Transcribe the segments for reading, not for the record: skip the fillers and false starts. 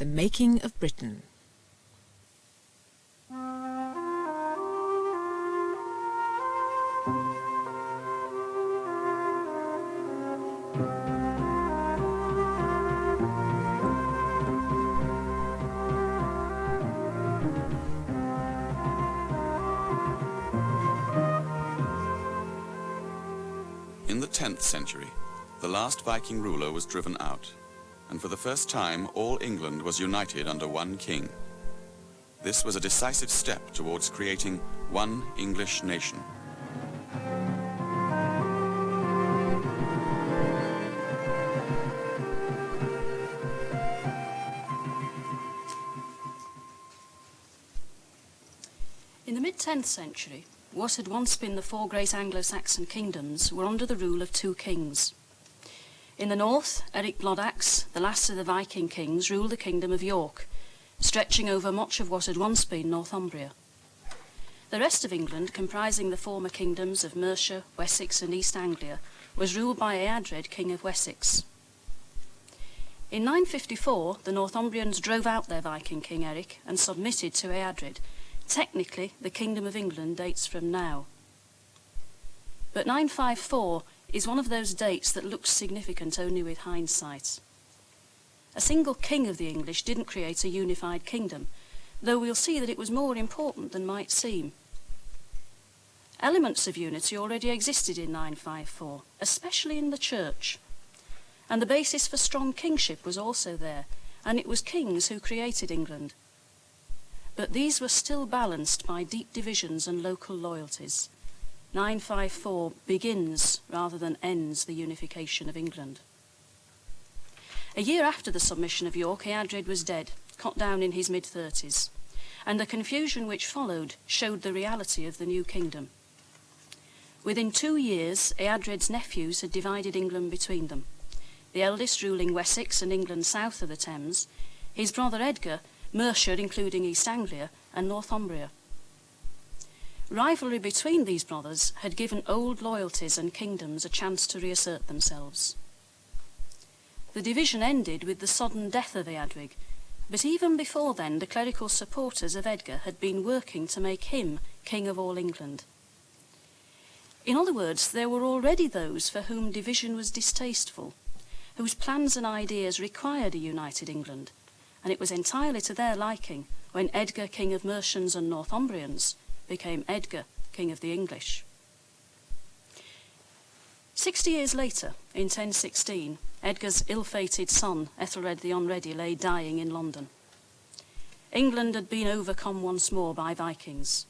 The Making of Britain. In the 10th century, the last Viking ruler was driven out, and for the first time all England was united under one king. This was a decisive step towards creating one English nation. In the mid-10th century, what had once been the four great Anglo-Saxon kingdoms were under the rule of two kings. In the north, Eric Bloodaxe, the last of the Viking kings, ruled the kingdom of York, stretching over much of what had once been Northumbria. The rest of England, comprising the former kingdoms of Mercia, Wessex and East Anglia, was ruled by Eadred, king of Wessex. In 954, the Northumbrians drove out their Viking king Eric and submitted to Eadred. Technically, the Kingdom of England dates from now. But 954 is one of those dates that looks significant only with hindsight. A single king of the English didn't create a unified kingdom, though we'll see that it was more important than might seem. Elements of unity already existed in 954, especially in the church. And the basis for strong kingship was also there, and it was kings who created England. But these were still balanced by deep divisions and local loyalties. 954 begins rather than ends the unification of England. A year after the submission of York, Eadred was dead, cut down in his mid-30s, and the confusion which followed showed the reality of the new kingdom. Within 2 years, Eadred's nephews had divided England between them, the eldest ruling Wessex and England south of the Thames, his brother Edgar Mercia, including East Anglia, and Northumbria. Rivalry between these brothers had given old loyalties and kingdoms a chance to reassert themselves. The division ended with the sudden death of Eadrig, but even before then the clerical supporters of Edgar had been working to make him king of all England. In other words, there were already those for whom division was distasteful, whose plans and ideas required a united England, and it was entirely to their liking when Edgar, king of Mercians and Northumbrians, became Edgar, king of the English. 60 years later, in 1016, Edgar's ill-fated son, Ethelred the Unready, lay dying in London. England had been overcome once more by Vikings.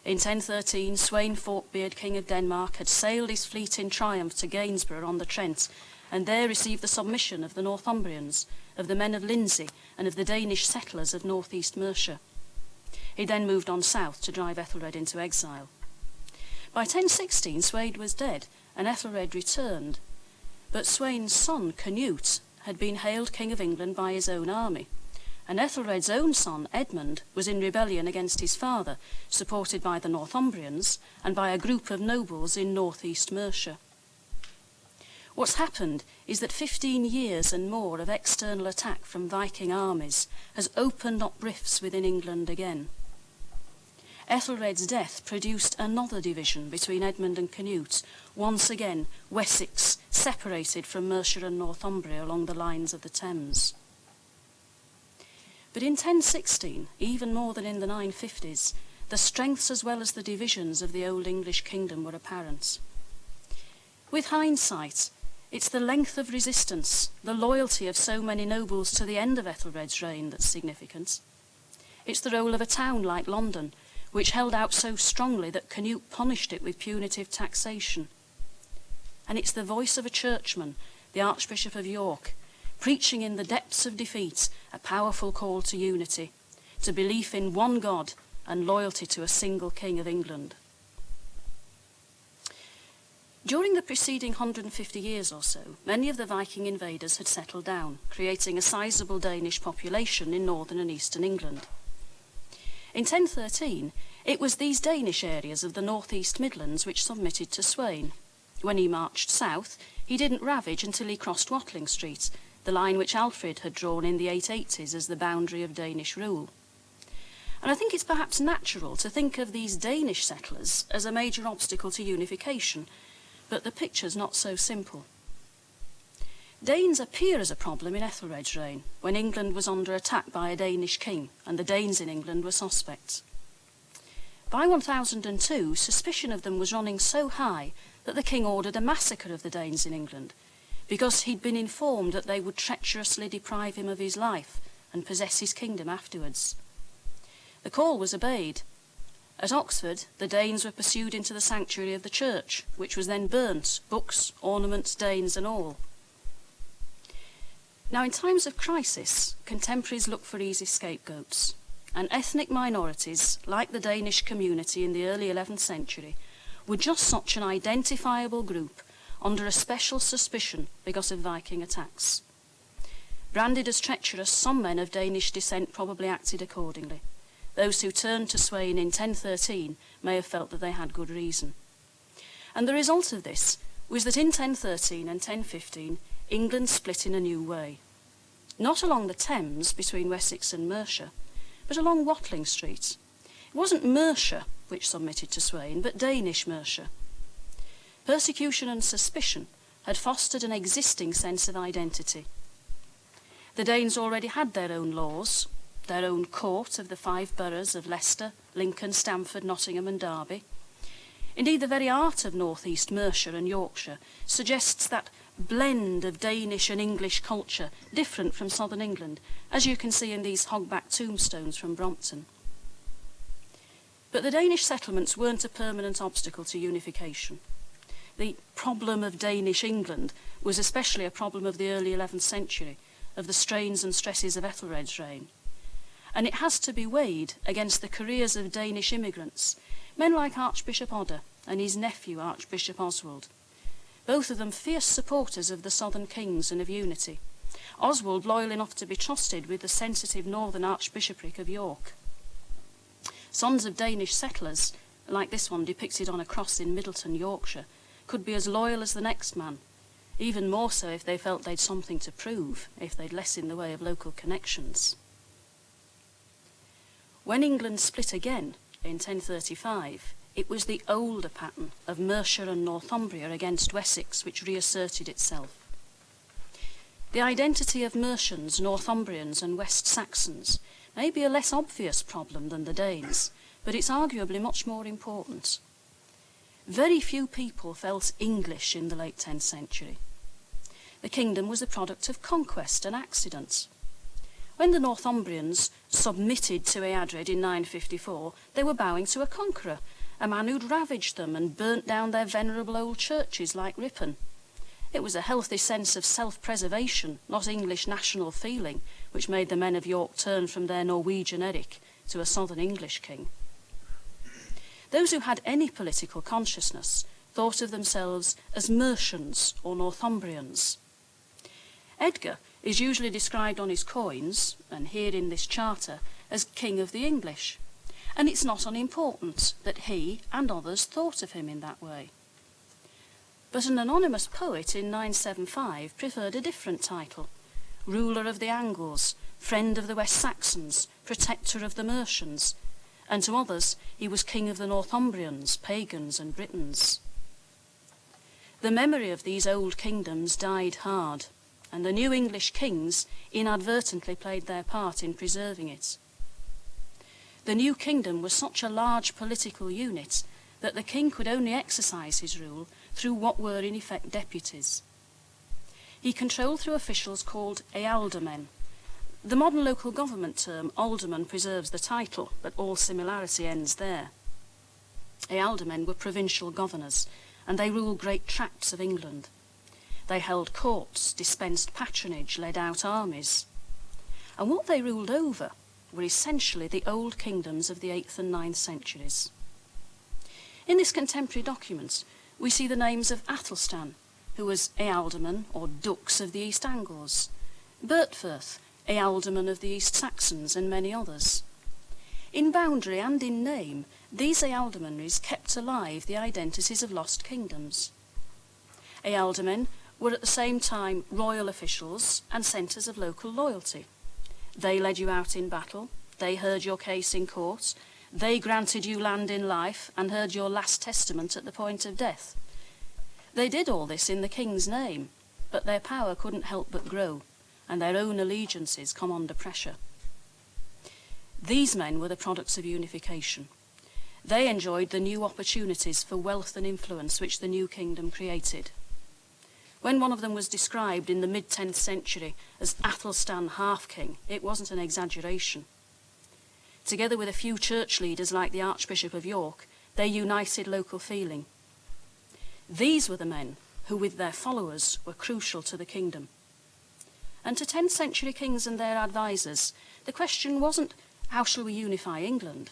In 1013, Sweyn Forkbeard, king of Denmark, had sailed his fleet in triumph to Gainsborough on the Trent, and there received the submission of the Northumbrians, of the men of Lindsey, and of the Danish settlers of northeast Mercia. He then moved on south to drive Ethelred into exile. By 1016, Sweyn was dead, and Ethelred returned. But Sweyn's son, Canute, had been hailed king of England by his own army, and Ethelred's own son, Edmund, was in rebellion against his father, supported by the Northumbrians and by a group of nobles in northeast Mercia. What's happened is that 15 years and more of external attack from Viking armies has opened up rifts within England again. Ethelred's death produced another division between Edmund and Canute, once again Wessex separated from Mercia and Northumbria along the lines of the Thames. But in 1016, even more than in the 950s, the strengths as well as the divisions of the Old English kingdom were apparent. With hindsight, it's the length of resistance, the loyalty of so many nobles to the end of Ethelred's reign that's significant. It's the role of a town like London, which held out so strongly that Canute punished it with punitive taxation. And it's the voice of a churchman, the Archbishop of York, preaching in the depths of defeat a powerful call to unity, to belief in one God and loyalty to a single king of England. During the preceding 150 years or so, many of the Viking invaders had settled down, creating a sizable Danish population in northern and eastern England. In 1013, it was these Danish areas of the northeast Midlands which submitted to Sweyn. When he marched south, he didn't ravage until he crossed Watling Street, the line which Alfred had drawn in the 880s as the boundary of Danish rule. And I think it's perhaps natural to think of these Danish settlers as a major obstacle to unification, but the picture's not so simple. Danes appear as a problem in Ethelred's reign, when England was under attack by a Danish king, and the Danes in England were suspects. By 1002, suspicion of them was running so high that the king ordered a massacre of the Danes in England, because he'd been informed that they would treacherously deprive him of his life and possess his kingdom afterwards. The call was obeyed. At Oxford, the Danes were pursued into the sanctuary of the church, which was then burnt, books, ornaments, Danes and all. Now, in times of crisis, contemporaries look for easy scapegoats, and ethnic minorities, like the Danish community in the early 11th century, were just such an identifiable group under a special suspicion because of Viking attacks. Branded as treacherous, some men of Danish descent probably acted accordingly. Those who turned to Sweyn in 1013 may have felt that they had good reason. And the result of this was that in 1013 and 1015, England split in a new way. Not along the Thames between Wessex and Mercia, but along Watling Street. It wasn't Mercia which submitted to Sweyn, but Danish Mercia. Persecution and suspicion had fostered an existing sense of identity. The Danes already had their own laws, their own court of the 5 boroughs of Leicester, Lincoln, Stamford, Nottingham and Derby. Indeed, the very art of North East Mercia and Yorkshire suggests that blend of Danish and English culture, different from southern England, as you can see in these hogback tombstones from Brompton. But the Danish settlements weren't a permanent obstacle to unification. The problem of Danish England was especially a problem of the early 11th century, of the strains and stresses of Ethelred's reign. And it has to be weighed against the careers of Danish immigrants, men like Archbishop Odda and his nephew Archbishop Oswald, both of them fierce supporters of the southern kings and of unity. Oswald loyal enough to be trusted with the sensitive northern archbishopric of York. Sons of Danish settlers, like this one depicted on a cross in Middleton, Yorkshire, could be as loyal as the next man, even more so if they felt they'd something to prove, if they'd less in the way of local connections. When England split again in 1035, it was the older pattern of Mercia and Northumbria against Wessex which reasserted itself. The identity of Mercians, Northumbrians and West Saxons may be a less obvious problem than the Danes, but it's arguably much more important. Very few people felt English in the late 10th century. The kingdom was a product of conquest and accident. When the Northumbrians submitted to Eadred in 954, they were bowing to a conqueror, a man who'd ravaged them and burnt down their venerable old churches like Ripon. It was a healthy sense of self-preservation, not English national feeling, which made the men of York turn from their Norwegian Eric to a southern English king. Those who had any political consciousness thought of themselves as Mercians or Northumbrians. Edgar is usually described on his coins, and here in this charter, as King of the English, and it's not unimportant that he and others thought of him in that way. But an anonymous poet in 975 preferred a different title: ruler of the Angles, friend of the West Saxons, protector of the Mercians, and to others he was king of the Northumbrians, pagans and Britons. The memory of these old kingdoms died hard, and the new English kings inadvertently played their part in preserving it. The new kingdom was such a large political unit that the king could only exercise his rule through what were in effect deputies. He controlled through officials called ealdormen. The modern local government term alderman preserves the title, but all similarity ends there. Ealdormen were provincial governors, and they ruled great tracts of England. They held courts, dispensed patronage, led out armies. And what they ruled over were essentially the old kingdoms of the 8th and 9th centuries. In this contemporary document, we see the names of Athelstan, who was ealdorman or dux of the East Angles, Bertfirth, ealdorman of the East Saxons, and many others. In boundary and in name, these ealdormanries kept alive the identities of lost kingdoms. Ealdormen were at the same time royal officials and centres of local loyalty. They led you out in battle, they heard your case in court, they granted you land in life and heard your last testament at the point of death. They did all this in the king's name, but their power couldn't help but grow, and their own allegiances come under pressure. These men were the products of unification. They enjoyed the new opportunities for wealth and influence which the new kingdom created. When one of them was described in the mid-10th century as Athelstan half-king, it wasn't an exaggeration. Together with a few church leaders like the Archbishop of York, they united local feeling. These were the men who, with their followers, were crucial to the kingdom. And to 10th century kings and their advisers, the question wasn't, how shall we unify England?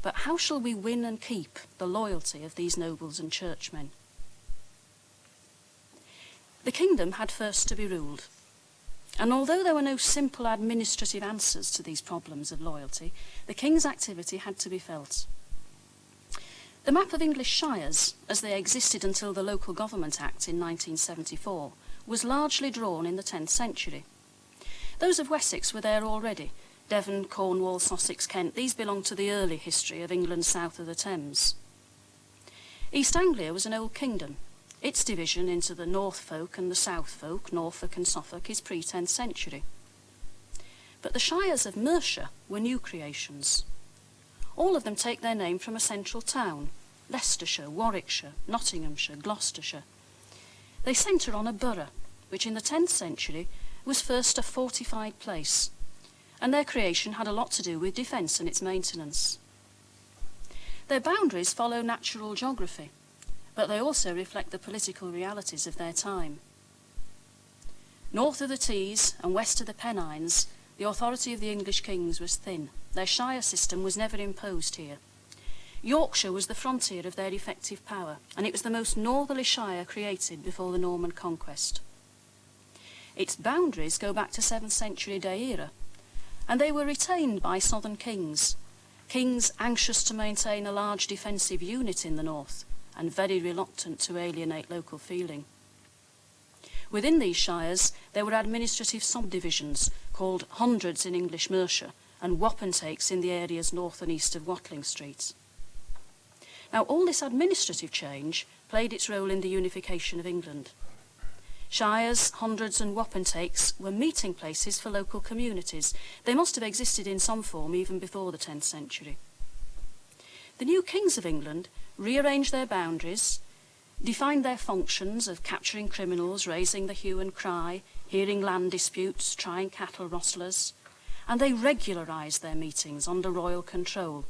But how shall we win and keep the loyalty of these nobles and churchmen? The kingdom had first to be ruled. And although there were no simple administrative answers to these problems of loyalty, the king's activity had to be felt. The map of English shires, as they existed until the Local Government Act in 1974, was largely drawn in the 10th century. Those of Wessex were there already. Devon, Cornwall, Sussex, Kent, these belong to the early history of England south of the Thames. East Anglia was an old kingdom. Its division into the North folk and the South folk, Norfolk and Suffolk, is pre-10th century. But the shires of Mercia were new creations. All of them take their name from a central town: Leicestershire, Warwickshire, Nottinghamshire, Gloucestershire. They centre on a borough, which in the 10th century was first a fortified place, and their creation had a lot to do with defence and its maintenance. Their boundaries follow natural geography, but they also reflect the political realities of their time. North of the Tees and west of the Pennines, the authority of the English kings was thin. Their shire system was never imposed here. Yorkshire was the frontier of their effective power, and it was the most northerly shire created before the Norman conquest. Its boundaries go back to 7th century Day era, and they were retained by southern kings, kings anxious to maintain a large defensive unit in the north, and very reluctant to alienate local feeling. Within these shires, there were administrative subdivisions called hundreds in English Mercia and wapentakes in the areas north and east of Watling Street. Now, all this administrative change played its role in the unification of England. Shires, hundreds and wapentakes were meeting places for local communities. They must have existed in some form even before the 10th century. The new kings of England rearranged their boundaries, defined their functions of capturing criminals, raising the hue and cry, hearing land disputes, trying cattle rustlers, and they regularised their meetings under royal control.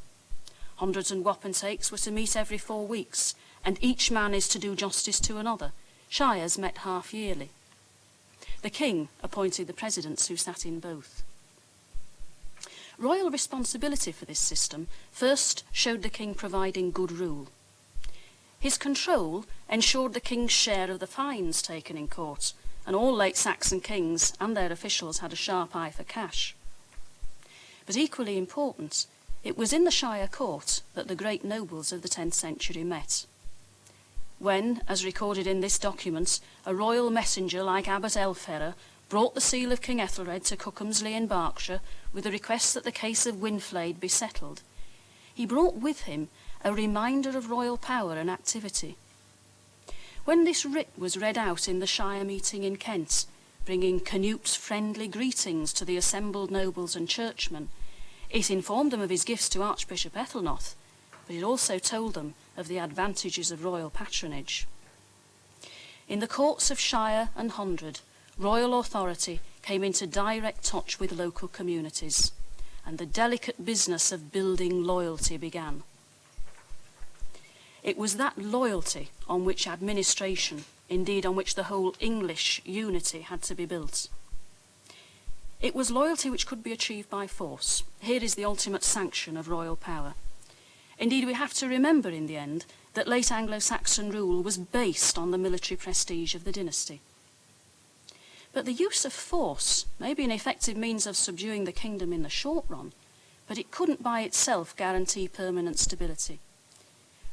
Hundreds and wapentakes were to meet every 4 weeks, and each man is to do justice to another. Shires met half yearly. The king appointed the presidents who sat in both. Royal responsibility for this system first showed the king providing good rule. His control ensured the king's share of the fines taken in court, and all late Saxon kings and their officials had a sharp eye for cash. But equally important, it was in the shire court that the great nobles of the 10th century met. When, as recorded in this document, a royal messenger like Abbot Elferra brought the seal of King Ethelred to Cookham in Berkshire with a request that the case of Winflaid be settled, he brought with him a reminder of royal power and activity. When this writ was read out in the shire meeting in Kent, bringing Canute's friendly greetings to the assembled nobles and churchmen, it informed them of his gifts to Archbishop Ethelnoth, but it also told them of the advantages of royal patronage. In the courts of shire and hundred, royal authority came into direct touch with local communities, and the delicate business of building loyalty began. It was that loyalty on which administration, indeed on which the whole English unity had to be built. It was loyalty which could be achieved by force. Here is the ultimate sanction of royal power. Indeed, we have to remember in the end that late Anglo-Saxon rule was based on the military prestige of the dynasty. But the use of force may be an effective means of subduing the kingdom in the short run, but it couldn't by itself guarantee permanent stability.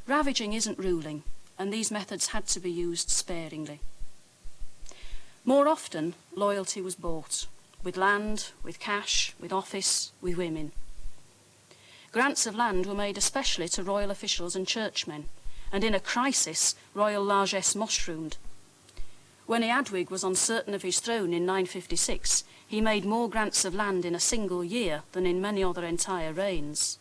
Ravaging isn't ruling, and these methods had to be used sparingly. More often, loyalty was bought, with land, with cash, with office, with women. Grants of land were made especially to royal officials and churchmen, and in a crisis, royal largesse mushroomed. When Eadwig was uncertain of his throne in 956, he made more grants of land in a single year than in many other entire reigns.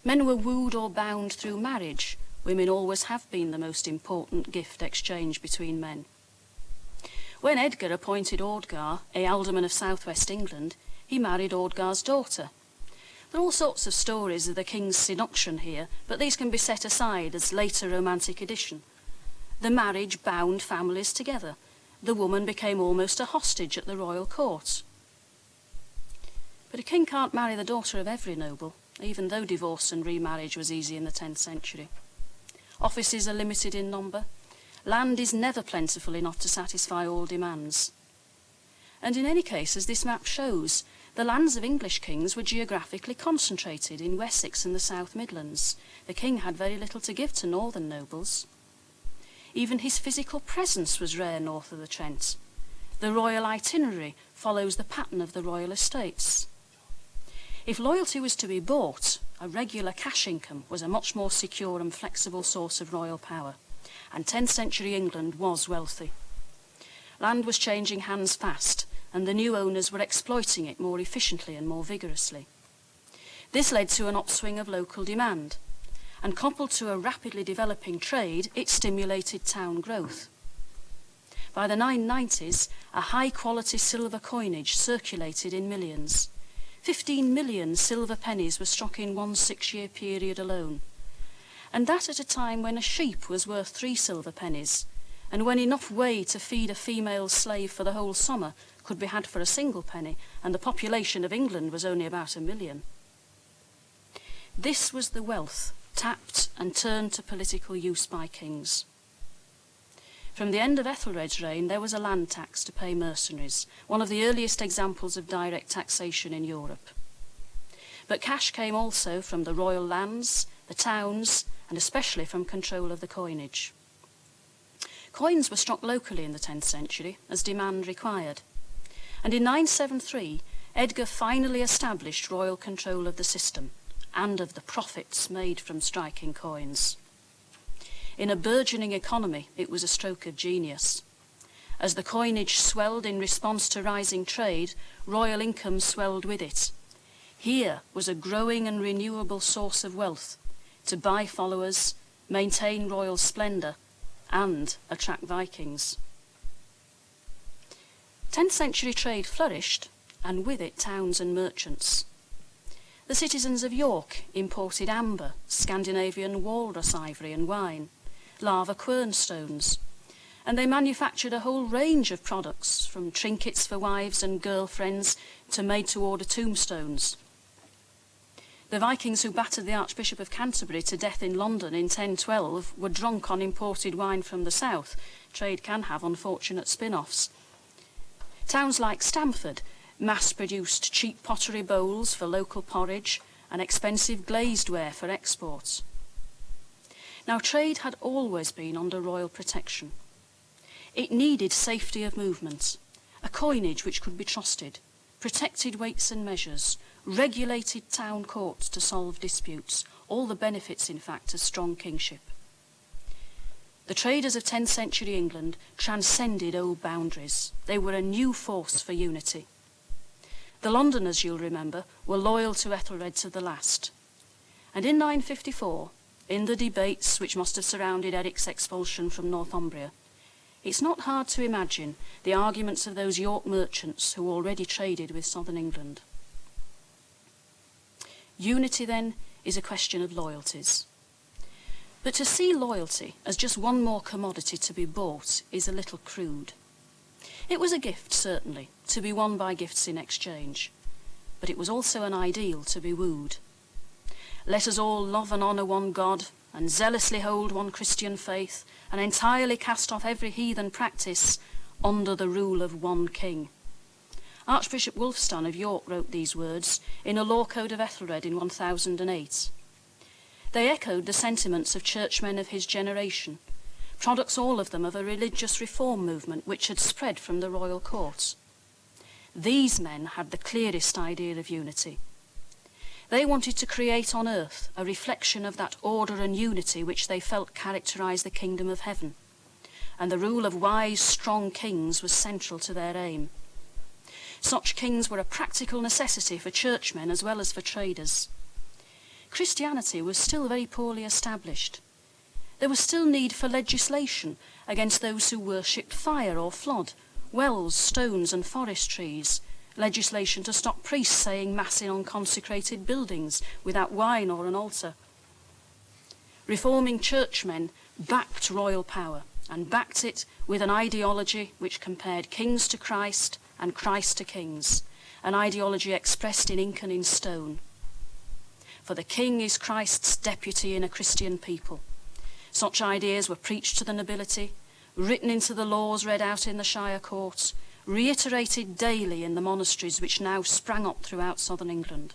Men were wooed or bound through marriage. Women always have been the most important gift exchange between men. When Edgar appointed Ordgar, a alderman of southwest England, he married Ordgar's daughter. There are all sorts of stories of the king's seduction here, but these can be set aside as later romantic addition. The marriage bound families together. The woman became almost a hostage at the royal court. But a king can't marry the daughter of every noble, even though divorce and remarriage was easy in the 10th century. Offices are limited in number. Land is never plentiful enough to satisfy all demands. And in any case, as this map shows, the lands of English kings were geographically concentrated in Wessex and the South Midlands. The king had very little to give to northern nobles. Even his physical presence was rare north of the Trent. The royal itinerary follows the pattern of the royal estates. If loyalty was to be bought, a regular cash income was a much more secure and flexible source of royal power, and 10th century England was wealthy. Land was changing hands fast, and the new owners were exploiting it more efficiently and more vigorously. This led to an upswing of local demand, and coupled to a rapidly developing trade, it stimulated town growth. By the 990s, a high-quality silver coinage circulated in millions. 15 million silver pennies were struck in one 6-year period alone. And that at a time when a sheep was worth 3 silver pennies, and when enough whey to feed a female slave for the whole summer could be had for a single penny, and the population of England was only about 1 million. This was the wealth tapped and turned to political use by kings. From the end of Ethelred's reign, there was a land tax to pay mercenaries, one of the earliest examples of direct taxation in Europe. But cash came also from the royal lands, the towns, and especially from control of the coinage. Coins were struck locally in the 10th century, as demand required. And in 973, Edgar finally established royal control of the system and of the profits made from striking coins. In a burgeoning economy, it was a stroke of genius. As the coinage swelled in response to rising trade, royal income swelled with it. Here was a growing and renewable source of wealth to buy followers, maintain royal splendour, and attract Vikings. 10th century trade flourished, and with it towns and merchants. The citizens of York imported amber, Scandinavian walrus ivory and wine, lava quernstones, and they manufactured a whole range of products, from trinkets for wives and girlfriends to made-to-order tombstones. The Vikings who battered the Archbishop of Canterbury to death in London in 1012 were drunk on imported wine from the south. Trade can have unfortunate spin-offs. Towns like Stafford mass-produced cheap pottery bowls for local porridge and expensive glazed ware for exports. Now, trade had always been under royal protection. It needed safety of movement, a coinage which could be trusted, protected weights and measures, regulated town courts to solve disputes, all the benefits, in fact, of strong kingship. The traders of 10th century England transcended old boundaries. They were a new force for unity. The Londoners, you'll remember, were loyal to Ethelred to the last. And in 954, in the debates which must have surrounded Eric's expulsion from Northumbria, it's not hard to imagine the arguments of those York merchants who already traded with southern England. Unity, then, is a question of loyalties. But to see loyalty as just one more commodity to be bought is a little crude. It was a gift, certainly, to be won by gifts in exchange, but it was also an ideal to be wooed. Let us all love and honour one God, and zealously hold one Christian faith, and entirely cast off every heathen practice under the rule of one king. Archbishop Wulfstan of York wrote these words in a law code of Ethelred in 1008. They echoed the sentiments of churchmen of his generation, products all of them of a religious reform movement which had spread from the royal court. These men had the clearest idea of unity. They wanted to create on earth a reflection of that order and unity which they felt characterised the kingdom of heaven, and the rule of wise, strong kings was central to their aim. Such kings were a practical necessity for churchmen as well as for traders. Christianity was still very poorly established. There was still need for legislation against those who worshipped fire or flood, wells, stones and forest trees, legislation to stop priests saying mass in unconsecrated buildings without wine or an altar. Reforming churchmen backed royal power and backed it with an ideology which compared kings to Christ and Christ to kings, an ideology expressed in ink and in stone. For the king is Christ's deputy in a Christian people. Such ideas were preached to the nobility, written into the laws read out in the shire courts, reiterated daily in the monasteries which now sprang up throughout southern England.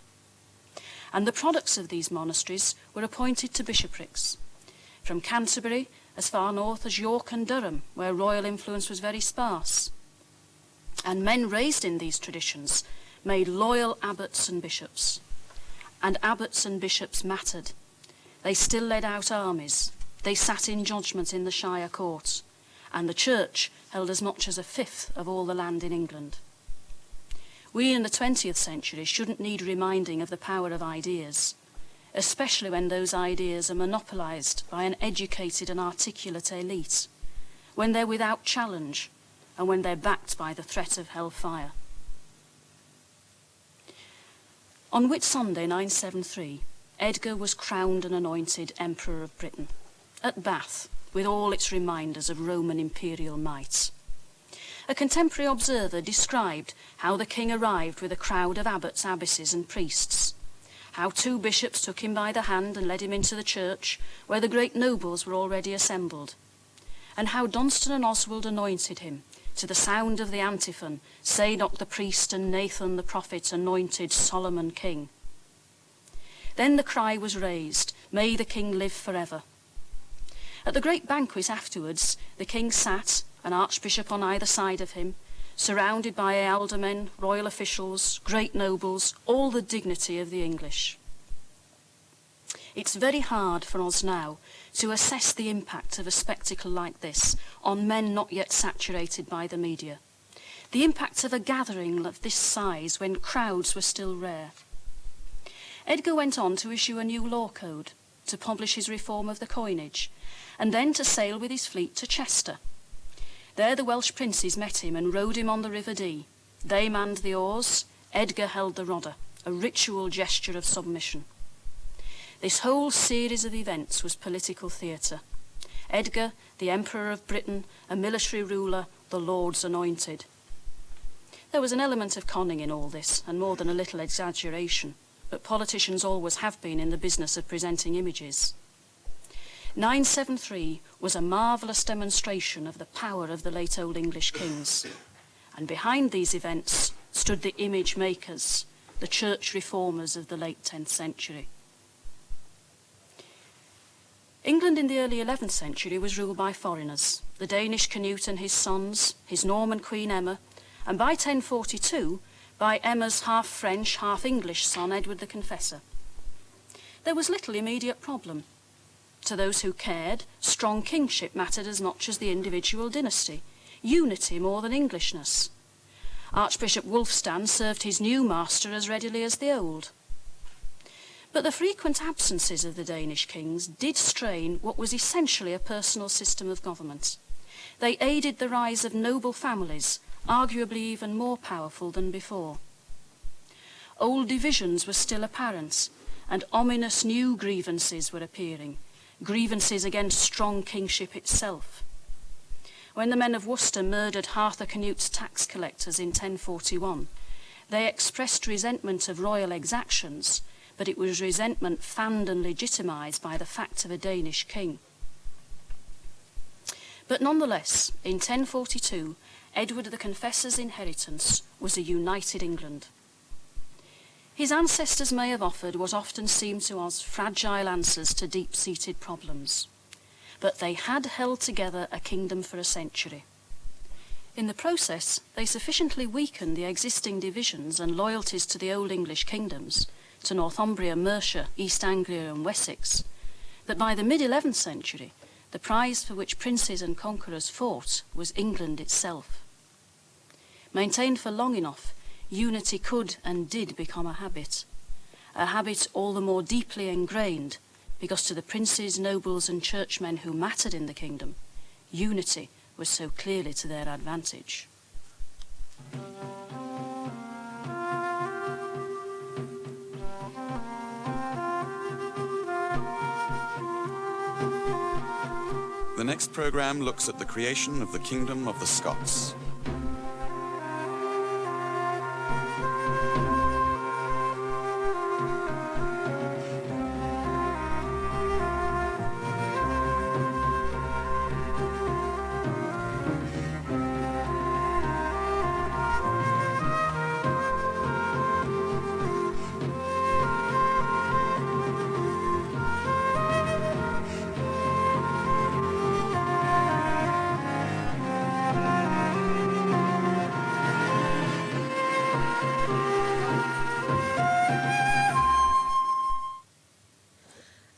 And the products of these monasteries were appointed to bishoprics, from Canterbury as far north as York and Durham, where royal influence was very sparse. And men raised in these traditions made loyal abbots and bishops. And abbots and bishops mattered. They still led out armies. They sat in judgment in the shire courts, and the church held as much as a fifth of all the land in England. We in the 20th century shouldn't need reminding of the power of ideas, especially when those ideas are monopolised by an educated and articulate elite, when they're without challenge, and when they're backed by the threat of hellfire. On Whit Sunday 973, Edgar was crowned and anointed Emperor of Britain, at Bath, with all its reminders of Roman imperial might. A contemporary observer described how the king arrived with a crowd of abbots, abbesses and priests, how 2 bishops took him by the hand and led him into the church, where the great nobles were already assembled, and how Dunstan and Oswald anointed him, to the sound of the antiphon, Zadok the priest and Nathan the prophet anointed Solomon king. Then the cry was raised, "May the king live forever." At the great banquet afterwards, the king sat, an archbishop on either side of him, surrounded by aldermen, royal officials, great nobles, all the dignity of the English. It's very hard for us now to assess the impact of a spectacle like this on men not yet saturated by the media. The impact of a gathering of this size when crowds were still rare. Edgar went on to issue a new law code, to publish his reform of the coinage, and then to sail with his fleet to Chester. There the Welsh princes met him and rowed him on the River Dee. They manned the oars, Edgar held the rudder, a ritual gesture of submission. This whole series of events was political theatre. Edgar, the Emperor of Britain, a military ruler, the Lord's anointed. There was an element of conning in all this, and more than a little exaggeration, but politicians always have been in the business of presenting images. 973 was a marvellous demonstration of the power of the late Old English kings, and behind these events stood the image makers, the church reformers of the late 10th century. England in the early 11th century was ruled by foreigners, the Danish Canute and his sons, his Norman Queen Emma, and by 1042 by Emma's half-French, half-English son Edward the Confessor. There was little immediate problem. To those who cared, strong kingship mattered as much as the individual dynasty, unity more than Englishness. Archbishop Wulfstan served his new master as readily as the old. But the frequent absences of the Danish kings did strain what was essentially a personal system of government. They aided the rise of noble families, arguably even more powerful than before. Old divisions were still apparent, and ominous new grievances were appearing, grievances against strong kingship itself. When the men of Worcester murdered Arthur Canute's tax collectors in 1041, they expressed resentment of royal exactions, but it was resentment fanned and legitimised by the fact of a Danish king. But nonetheless, in 1042, Edward the Confessor's inheritance was a united England. His ancestors may have offered what often seemed to us fragile answers to deep-seated problems. but they had held together a kingdom for a century. In the process, they sufficiently weakened the existing divisions and loyalties to the Old English kingdoms, to Northumbria, Mercia, East Anglia and Wessex, that by the mid-11th century, the prize for which princes and conquerors fought was England itself. Maintained for long enough, unity could and did become a habit all the more deeply ingrained because to the princes, nobles and churchmen who mattered in the kingdom, unity was so clearly to their advantage. The next programme looks at the creation of the Kingdom of the Scots.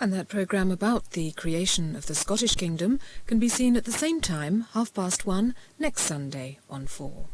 And that programme about the creation of the Scottish Kingdom can be seen at the same time, 1:30, next Sunday on 4.